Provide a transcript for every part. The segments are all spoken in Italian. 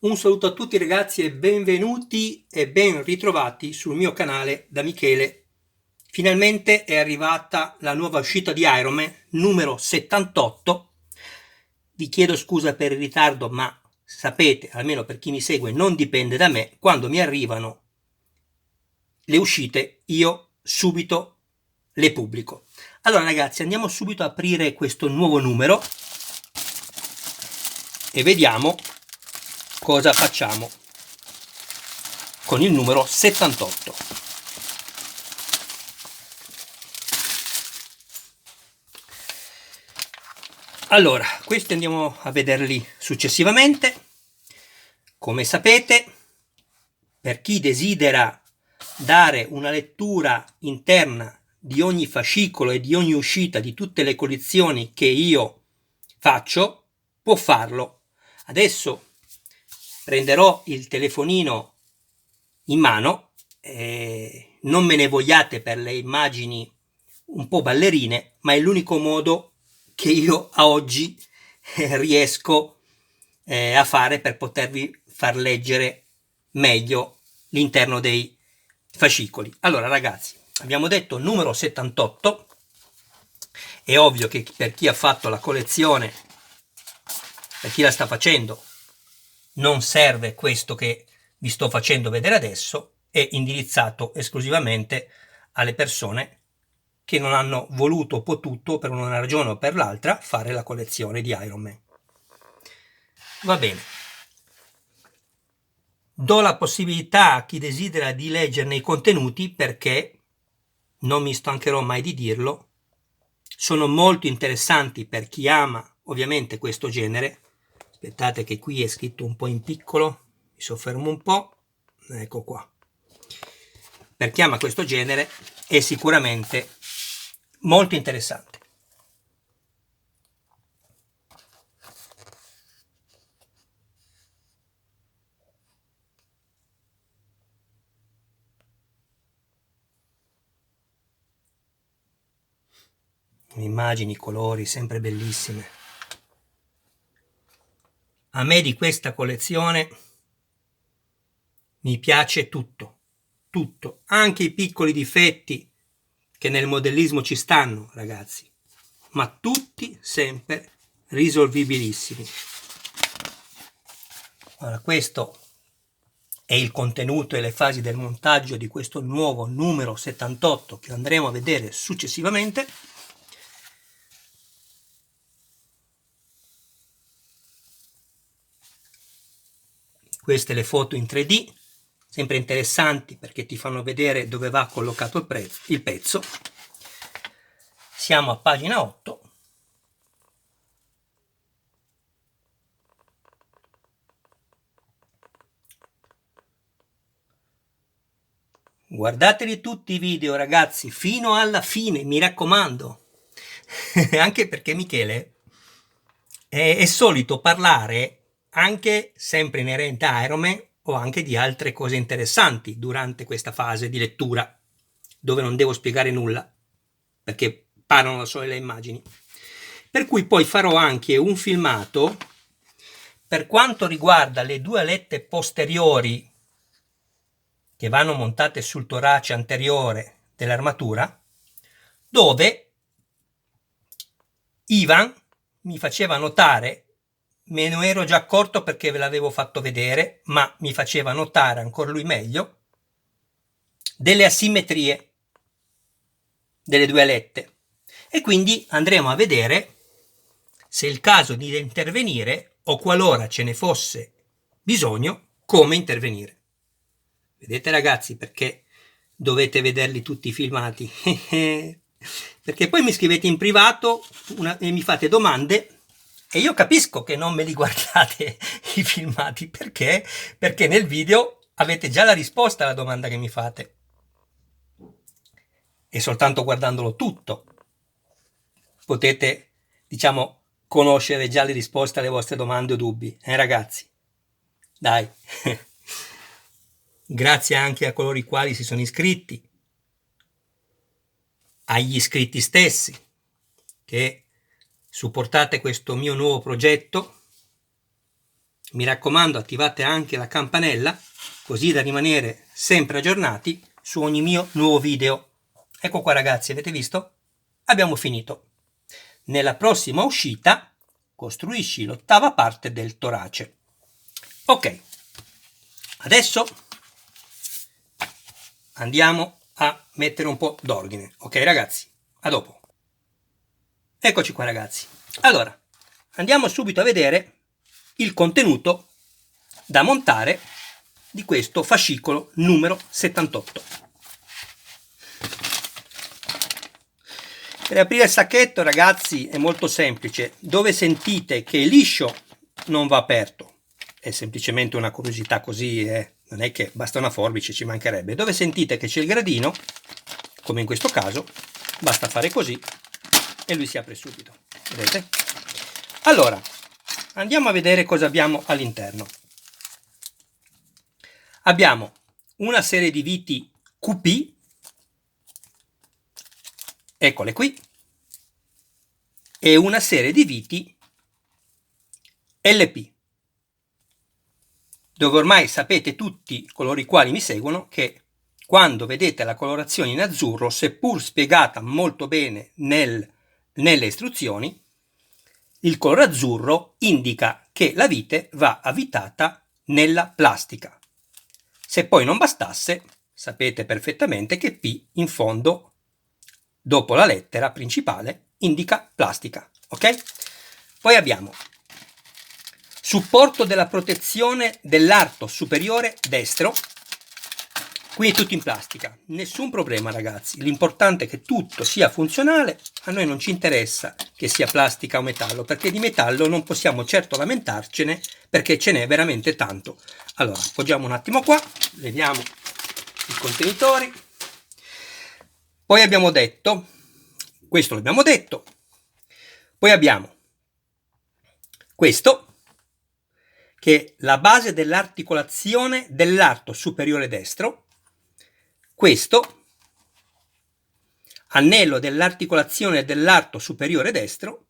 Un saluto a tutti ragazzi e benvenuti e ben ritrovati sul mio canale da Michele. Finalmente è arrivata la nuova uscita di Iron Man, numero 78. Vi chiedo scusa per il ritardo, ma sapete, almeno per chi mi segue, non dipende da me. Quando mi arrivano le uscite, io subito le pubblico. Allora ragazzi, andiamo subito a aprire questo nuovo numero e vediamo cosa facciamo con il numero 78. Allora, questi andiamo a vederli successivamente. Come sapete, per chi desidera dare una lettura interna di ogni fascicolo e di ogni uscita di tutte le collezioni che io faccio, può farlo. Adesso prenderò il telefonino in mano, non me ne vogliate per le immagini un po' ballerine, ma è l'unico modo che io a oggi riesco a fare per potervi far leggere meglio l'interno dei fascicoli. Allora ragazzi, abbiamo detto numero 78, è ovvio che per chi ha fatto la collezione, per chi la sta facendo, non serve questo che vi sto facendo vedere adesso, è indirizzato esclusivamente alle persone che non hanno voluto o potuto, per una ragione o per l'altra, fare la collezione di Iron Man. Va bene. Do la possibilità a chi desidera di leggerne i contenuti perché, non mi stancherò mai di dirlo, sono molto interessanti per chi ama ovviamente questo genere. Aspettate che qui è scritto un po' in piccolo, mi soffermo un po', ecco qua. Per chi ama questo genere è sicuramente molto interessante. Immagini, colori, sempre bellissime. A me di questa collezione mi piace tutto, tutto, anche i piccoli difetti che nel modellismo ci stanno, ragazzi, ma tutti sempre risolvibilissimi. Allora, questo è il contenuto e le fasi del montaggio di questo nuovo numero 78 che andremo a vedere successivamente. Queste le foto in 3D, sempre interessanti perché ti fanno vedere dove va collocato il pezzo. Siamo a pagina 8. Guardateli tutti i video ragazzi fino alla fine, mi raccomando. Anche perché Michele è solito parlare anche sempre inerente a Iron Man o anche di altre cose interessanti durante questa fase di lettura, dove non devo spiegare nulla, perché parlano da sole le immagini. Per cui poi farò anche un filmato per quanto riguarda le due alette posteriori che vanno montate sul torace anteriore dell'armatura, dove Ivan mi faceva notare, me ne ero già accorto perché ve l'avevo fatto vedere, ma mi faceva notare ancora lui meglio, delle asimmetrie delle due alette. E quindi andremo a vedere se è il caso di intervenire o qualora ce ne fosse bisogno, come intervenire. Vedete ragazzi perché dovete vederli tutti i filmati? Perché poi mi scrivete in privato e mi fate domande e io capisco che non me li guardate i filmati. Perché? Perché nel video avete già la risposta alla domanda che mi fate. E soltanto guardandolo tutto potete, diciamo, conoscere già le risposte alle vostre domande o dubbi. Ragazzi? Dai. Grazie anche a coloro i quali si sono iscritti, agli iscritti stessi che supportate questo mio nuovo progetto Mi raccomando, attivate anche la campanella così da rimanere sempre aggiornati su ogni mio nuovo video. Ecco qua ragazzi, avete visto? Abbiamo finito. Nella prossima uscita costruisci l'ottava parte del torace. Ok, adesso andiamo a mettere un po' d'ordine. Ok ragazzi, a dopo. Eccoci qua ragazzi. Allora, andiamo subito a vedere il contenuto da montare di questo fascicolo numero 78. Per aprire il sacchetto ragazzi è molto semplice. Dove sentite che è liscio non va aperto, è semplicemente una curiosità così, non è che basta una forbice, ci mancherebbe. Dove sentite che c'è il gradino, come in questo caso, basta fare così e lui si apre subito, vedete? Allora andiamo a vedere cosa abbiamo all'interno. Abbiamo una serie di viti QP, eccole qui, e una serie di viti LP, dove ormai sapete tutti coloro i quali mi seguono che quando vedete la colorazione in azzurro, seppur spiegata molto bene nelle istruzioni, il colore azzurro indica che la vite va avvitata nella plastica. Se poi non bastasse, sapete perfettamente che P in fondo, dopo la lettera principale, indica plastica, ok? Poi abbiamo supporto della protezione dell'arto superiore destro, qui è tutto in plastica, nessun problema ragazzi, l'importante è che tutto sia funzionale, a noi non ci interessa che sia plastica o metallo, perché di metallo non possiamo certo lamentarcene, perché ce n'è veramente tanto. Allora, appoggiamo un attimo qua, leviamo i contenitori, poi abbiamo detto, questo l'abbiamo detto, poi abbiamo questo, che è la base dell'articolazione dell'arto superiore destro, questo, anello dell'articolazione dell'arto superiore destro,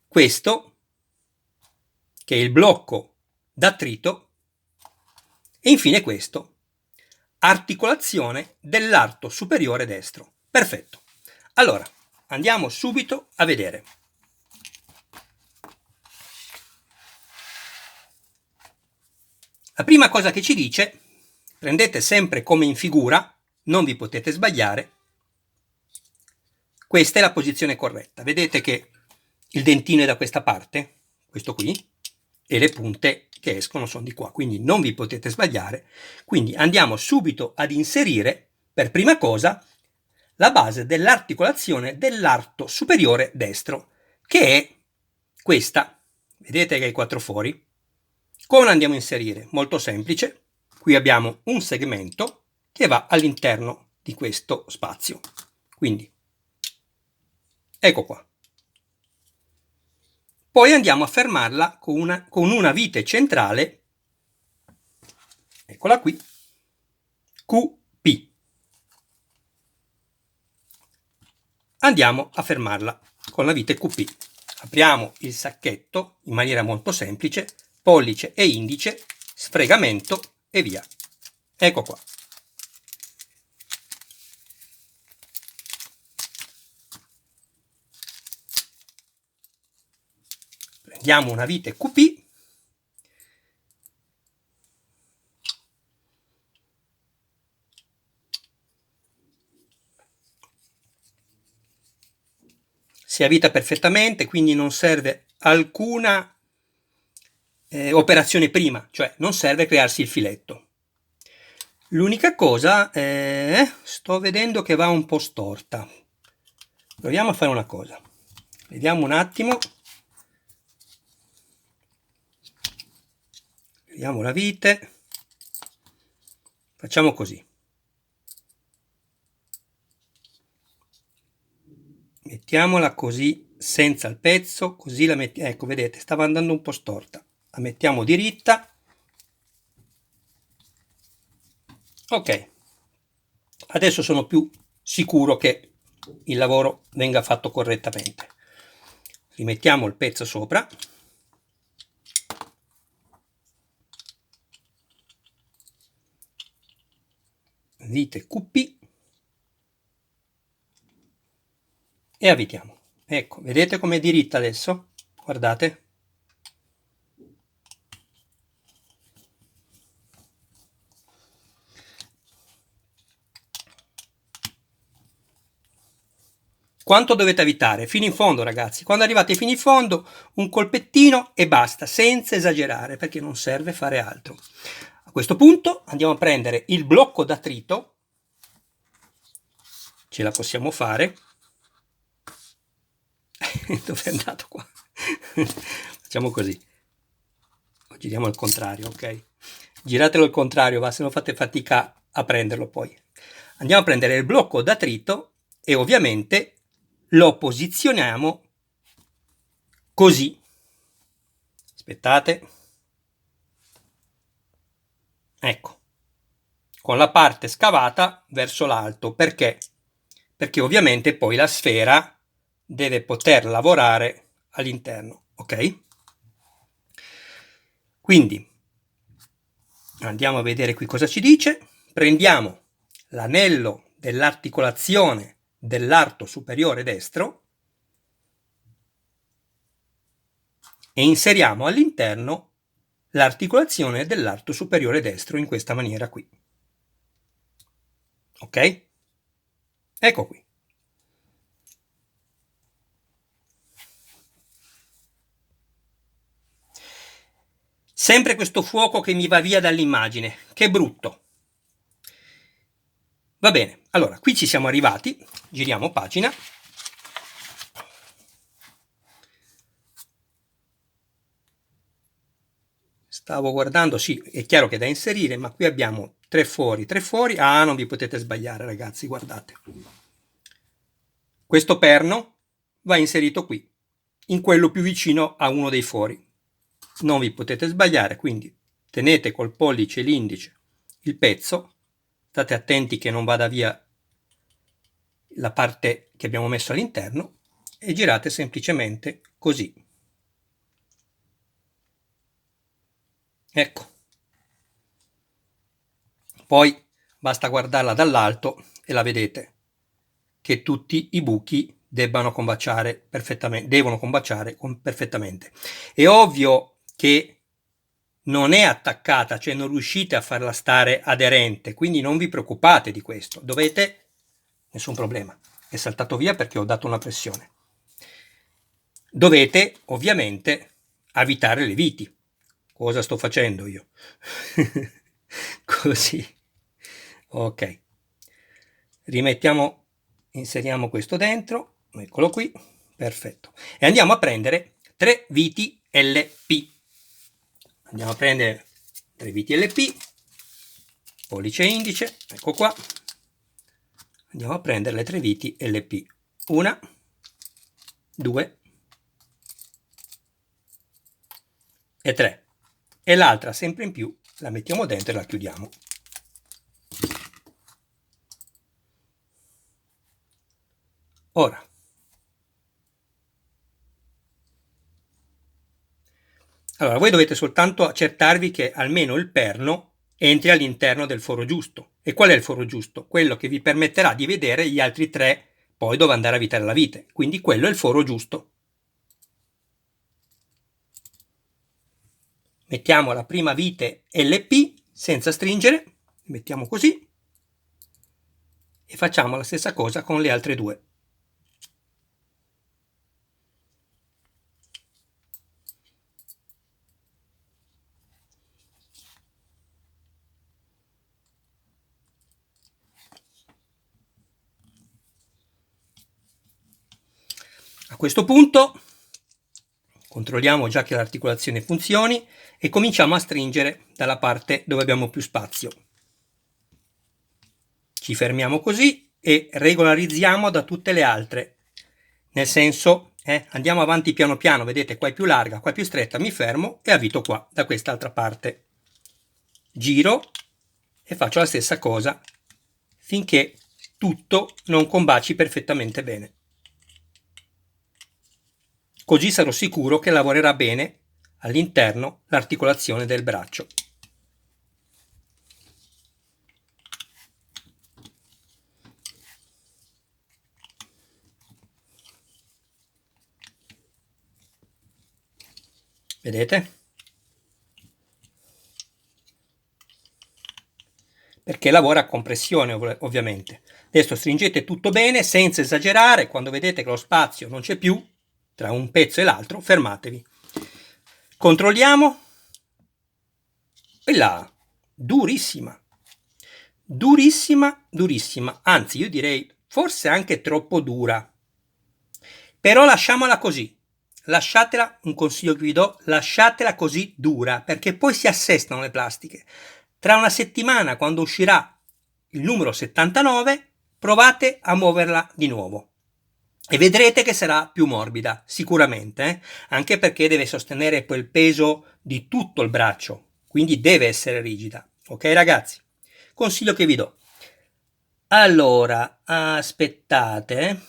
questo, che è il blocco d'attrito, e infine questo, articolazione dell'arto superiore destro. Perfetto. Allora, andiamo subito a vedere. La prima cosa che ci dice, prendete sempre come in figura, non vi potete sbagliare, questa è la posizione corretta. Vedete che il dentino è da questa parte, questo qui, e le punte che escono sono di qua, quindi non vi potete sbagliare. Quindi andiamo subito ad inserire, per prima cosa, la base dell'articolazione dell'arto superiore destro, che è questa. Vedete che hai 4 fori? Come la andiamo a inserire? Molto semplice. Qui abbiamo un segmento che va all'interno di questo spazio. Quindi, ecco qua. Poi andiamo a fermarla con una vite centrale, eccola qui, QP. Andiamo a fermarla con la vite QP. Apriamo il sacchetto in maniera molto semplice, pollice e indice, sfregamento e via. Ecco qua. Prendiamo una vite QP, si avvita perfettamente, quindi non serve alcuna operazione prima, cioè non serve crearsi il filetto. L'unica cosa, sto vedendo che va un po' storta. Proviamo a fare una cosa. Vediamo un attimo. Vediamo la vite. Facciamo così. Mettiamola così, senza il pezzo, così la mettiamo. Ecco, vedete, stava andando un po' storta. La mettiamo diritta. Ok. Adesso sono più sicuro che il lavoro venga fatto correttamente. Rimettiamo il pezzo sopra. vite QP e avvitiamo. Ecco, vedete com'è diritta adesso? Guardate. Quanto dovete avvitare? Fino in fondo, ragazzi. Quando arrivate fino in fondo, un colpettino e basta, senza esagerare, perché non serve fare altro. A questo punto andiamo a prendere il blocco d'attrito. Ce la possiamo fare. Dove è andato qua? Facciamo così. Giriamo al contrario, ok? Giratelo al contrario, va, se no fate fatica a prenderlo poi. Andiamo a prendere il blocco d'attrito e ovviamente lo posizioniamo così. Aspettate. Ecco. Con la parte scavata verso l'alto. Perché? Perché ovviamente poi la sfera deve poter lavorare all'interno, ok? Quindi andiamo a vedere qui cosa ci dice. Prendiamo l'anello dell'articolazione dell'arto superiore destro e inseriamo all'interno l'articolazione dell'arto superiore destro in questa maniera qui. Ok? Ecco qui. Sempre questo fuoco che mi va via dall'immagine. Che brutto. Va bene, allora qui ci siamo arrivati. Giriamo pagina. Stavo guardando, sì, è chiaro che è da inserire, ma qui abbiamo 3 fori, 3 fori. Ah, non vi potete sbagliare, ragazzi, guardate. Questo perno va inserito qui, in quello più vicino a uno dei fori. Non vi potete sbagliare, quindi tenete col pollice e l'indice il pezzo, state attenti che non vada via la parte che abbiamo messo all'interno e girate semplicemente così. Ecco. Poi basta guardarla dall'alto e la vedete che tutti i buchi devono combaciare perfettamente. È ovvio che non è attaccata, cioè non riuscite a farla stare aderente, quindi non vi preoccupate di questo. Nessun problema, è saltato via perché ho dato una pressione. Dovete ovviamente avvitare le viti. Cosa sto facendo io? Così. Ok. Inseriamo questo dentro, eccolo qui, perfetto. E andiamo a prendere 3 viti LP. Andiamo a prendere 3 viti LP, pollice e indice, ecco qua. Andiamo a prendere le 3 viti LP. 1, 2 e 3. E l'altra sempre in più la mettiamo dentro e la chiudiamo. Ora, allora voi dovete soltanto accertarvi che almeno il perno entri all'interno del foro giusto. E qual è il foro giusto? Quello che vi permetterà di vedere gli altri 3 poi dove andare a avvitare la vite. Quindi quello è il foro giusto. Mettiamo la prima vite LP senza stringere, mettiamo così e facciamo la stessa cosa con le altre 2. A questo punto controlliamo già che l'articolazione funzioni e cominciamo a stringere dalla parte dove abbiamo più spazio. Ci fermiamo così e regolarizziamo da tutte le altre, nel senso andiamo avanti piano piano, vedete qua è più larga, qua è più stretta, mi fermo e avvito qua da quest'altra parte. Giro e faccio la stessa cosa finché tutto non combaci perfettamente bene. Così sarò sicuro che lavorerà bene all'interno l'articolazione del braccio. vedete? Perché lavora a compressione ovviamente. Adesso stringete tutto bene senza esagerare, quando vedete che lo spazio non c'è più tra un pezzo e l'altro fermatevi. Controlliamo. E là, durissima, durissima, durissima, anzi io direi forse anche troppo dura, però lasciamola così, lasciatela, un consiglio che vi do, lasciatela così dura, perché poi si assestano le plastiche. Tra una settimana, quando uscirà il numero 79, provate a muoverla di nuovo e vedrete che sarà più morbida, sicuramente, anche perché deve sostenere poi il peso di tutto il braccio, quindi deve essere rigida. Ok ragazzi? Consiglio che vi do. Allora, aspettate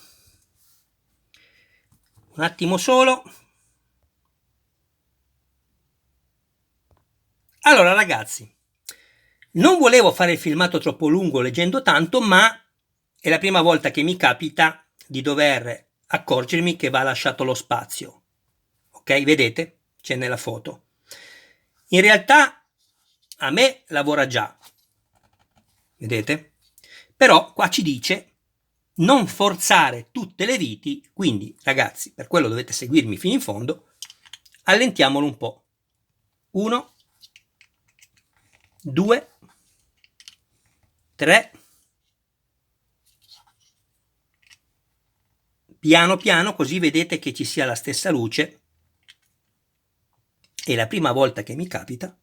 un attimo solo. Allora ragazzi, non volevo fare il filmato troppo lungo leggendo tanto, ma è la prima volta che mi capita di dover accorgermi che va lasciato lo spazio. Ok, vedete? C'è nella foto. In realtà a me lavora già, vedete? Però qua ci dice non forzare tutte le viti, quindi ragazzi, per quello dovete seguirmi fino in fondo, allentiamolo un po'. 1, 2, 3, piano piano, così vedete che ci sia la stessa luce. È la prima volta che mi capita.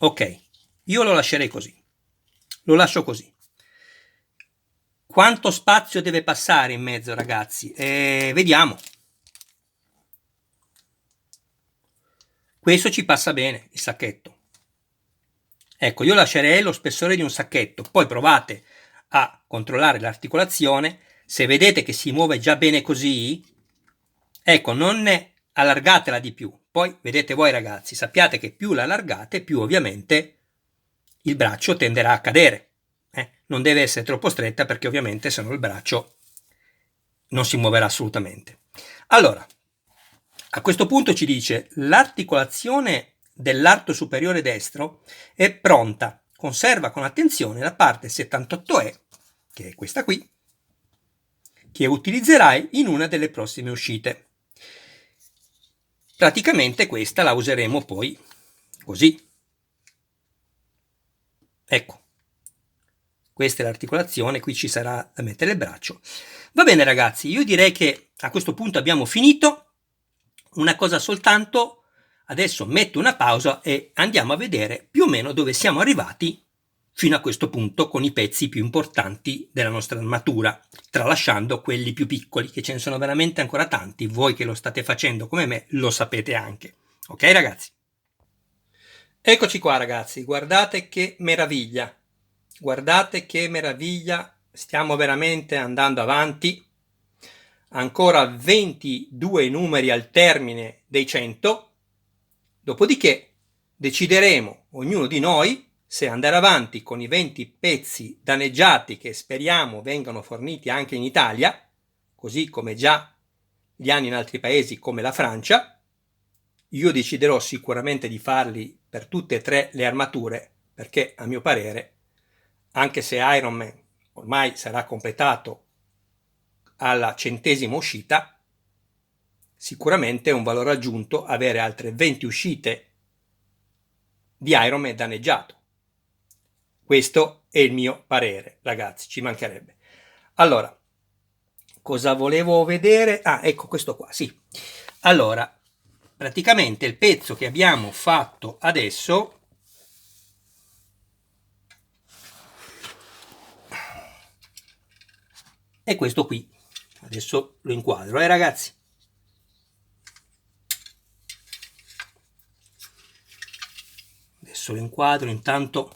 Ok, io lo lascerei così, lo lascio così. Quanto spazio deve passare in mezzo, ragazzi? Vediamo. Questo ci passa bene, il sacchetto. Ecco, io lascerei lo spessore di un sacchetto, poi provate a controllare l'articolazione. Se vedete che si muove già bene così, ecco, non allargatela di più. Poi vedete voi ragazzi, sappiate che più la allargate, più ovviamente il braccio tenderà a cadere. Non deve essere troppo stretta perché ovviamente se no il braccio non si muoverà assolutamente. Allora, a questo punto ci dice l'articolazione dell'arto superiore destro è pronta, conserva con attenzione la parte 78E, che è questa qui, che utilizzerai in una delle prossime uscite. Praticamente questa la useremo poi così. Ecco, questa è l'articolazione, qui ci sarà da mettere il braccio. Va bene ragazzi, io direi che a questo punto abbiamo finito. Una cosa soltanto, adesso metto una pausa e andiamo a vedere più o meno dove siamo arrivati fino a questo punto con i pezzi più importanti della nostra armatura, tralasciando quelli più piccoli, che ce ne sono veramente ancora tanti. Voi che lo state facendo come me lo sapete anche. Ok ragazzi? Eccoci qua ragazzi, guardate che meraviglia, guardate che meraviglia, stiamo veramente andando avanti, ancora 22 numeri al termine dei 100, dopodiché decideremo ognuno di noi se andare avanti con i 20 pezzi danneggiati che speriamo vengano forniti anche in Italia, così come già li hanno in altri paesi come la Francia. Io deciderò sicuramente di farli per tutte e tre le armature, perché a mio parere, anche se Iron Man ormai sarà completato alla 100ª uscita, sicuramente è un valore aggiunto avere altre 20 uscite di Iron Man danneggiato. Questo è il mio parere, ragazzi, ci mancherebbe. Allora, cosa volevo vedere? Ah, ecco questo qua, sì. Allora, praticamente il pezzo che abbiamo fatto adesso è questo qui. Adesso lo inquadro, ragazzi. Adesso lo inquadro, intanto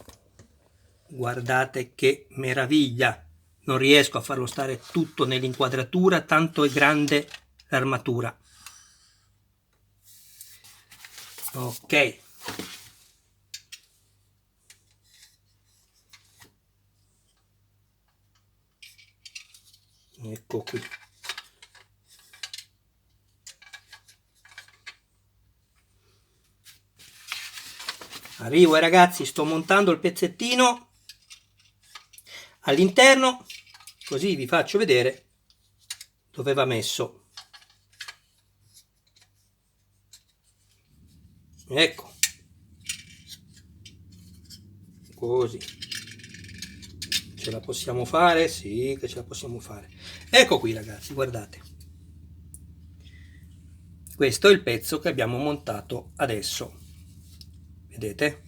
guardate che meraviglia. Non riesco a farlo stare tutto nell'inquadratura, tanto è grande l'armatura. Ok. Ecco qui. Arrivo ragazzi, sto montando il pezzettino all'interno, così vi faccio vedere dove va messo. Ecco, così. Ce la possiamo fare? Sì, che ce la possiamo fare. Ecco qui ragazzi, guardate. Questo è il pezzo che abbiamo montato adesso. Vedete?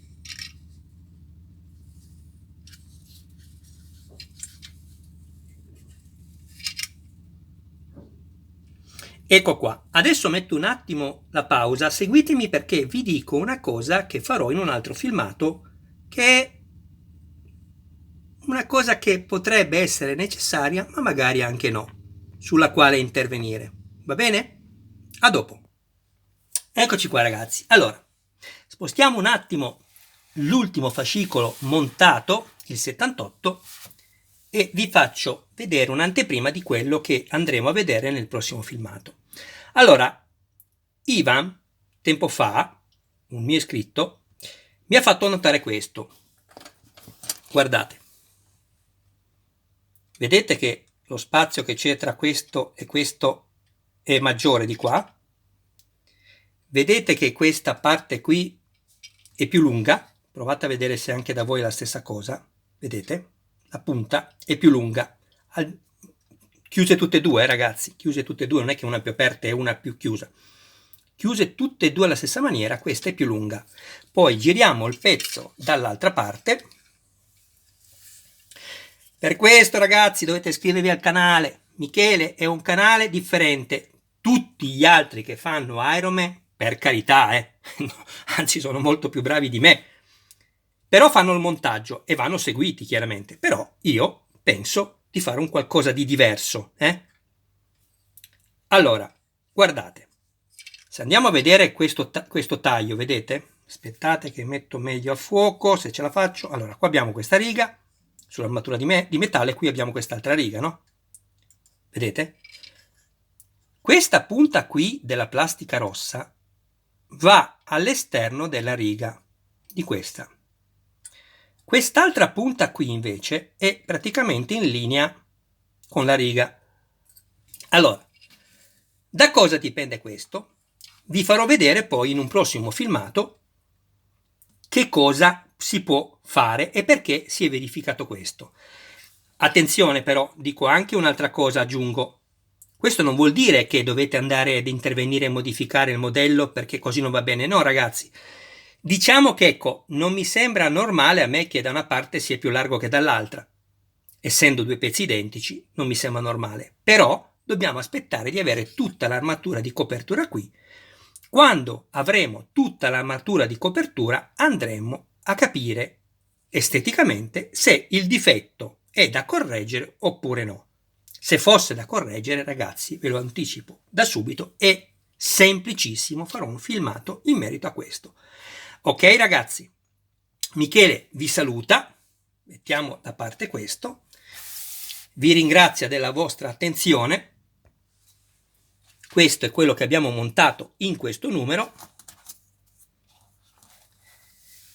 Ecco qua. Adesso metto un attimo la pausa, seguitemi perché vi dico una cosa che farò in un altro filmato, che è una cosa che potrebbe essere necessaria, ma magari anche no, sulla quale intervenire. Va bene? A dopo. Eccoci qua ragazzi. Allora, spostiamo un attimo l'ultimo fascicolo montato, il 78, e vi faccio vedere un'anteprima di quello che andremo a vedere nel prossimo filmato. Allora, Ivan, tempo fa, un mio iscritto, mi ha fatto notare questo. Guardate. Vedete che lo spazio che c'è tra questo è maggiore di qua? Vedete che questa parte qui è più lunga? Provate a vedere se anche da voi è la stessa cosa. Vedete? La punta è più lunga. Chiuse tutte e due, ragazzi. Chiuse tutte e due, non è che una è più aperta e una più chiusa. Chiuse tutte e due alla stessa maniera, questa è più lunga. Poi giriamo il pezzo dall'altra parte. Per questo ragazzi dovete iscrivervi al canale. Michele è un canale differente. Tutti gli altri che fanno Ironman, per carità, anzi sono molto più bravi di me, però fanno il montaggio e vanno seguiti chiaramente. Però io penso di fare un qualcosa di diverso. Allora, guardate, se andiamo a vedere questo taglio, vedete? Aspettate che metto meglio a fuoco, se ce la faccio. Allora, qua abbiamo questa riga sull'armatura di metallo, qui abbiamo quest'altra riga, no? Vedete? Questa punta qui della plastica rossa va all'esterno della riga di questa. Quest'altra punta qui invece è praticamente in linea con la riga. Allora, da cosa dipende questo? Vi farò vedere poi in un prossimo filmato che cosa si può fare e perché si è verificato questo. Attenzione però, dico anche un'altra cosa, aggiungo. Questo non vuol dire che dovete andare ad intervenire e modificare il modello perché così non va bene. No ragazzi, diciamo che ecco, non mi sembra normale a me che da una parte sia più largo che dall'altra. Essendo due pezzi identici non mi sembra normale. Però dobbiamo aspettare di avere tutta l'armatura di copertura qui. Quando avremo tutta l'armatura di copertura andremo a capire esteticamente se il difetto è da correggere oppure no. Se fosse da correggere, ragazzi, ve lo anticipo da subito, è semplicissimo, farò un filmato in merito a questo. Ok ragazzi, Michele vi saluta, mettiamo da parte questo, vi ringrazio della vostra attenzione. Questo è quello che abbiamo montato in questo numero.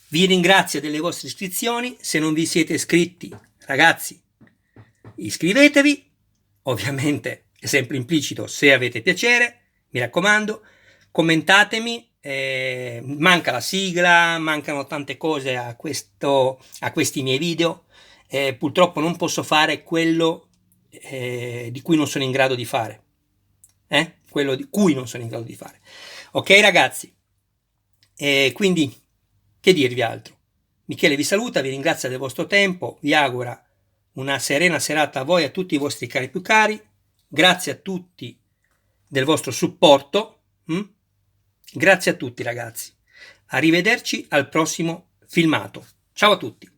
Vi ringrazio delle vostre iscrizioni. Se non vi siete iscritti, ragazzi, iscrivetevi. Ovviamente è sempre implicito se avete piacere. Mi raccomando, commentatemi. Manca la sigla, mancano tante cose a questi miei video. Purtroppo non posso fare quello di cui non sono in grado di fare. Quello di cui non sono in grado di fare. Ok ragazzi, quindi che dirvi altro? Michele vi saluta, vi ringrazia del vostro tempo, vi augura una serena serata a voi e a tutti i vostri cari più cari. Grazie a tutti del vostro supporto. Grazie a tutti ragazzi. Arrivederci al prossimo filmato. Ciao a tutti.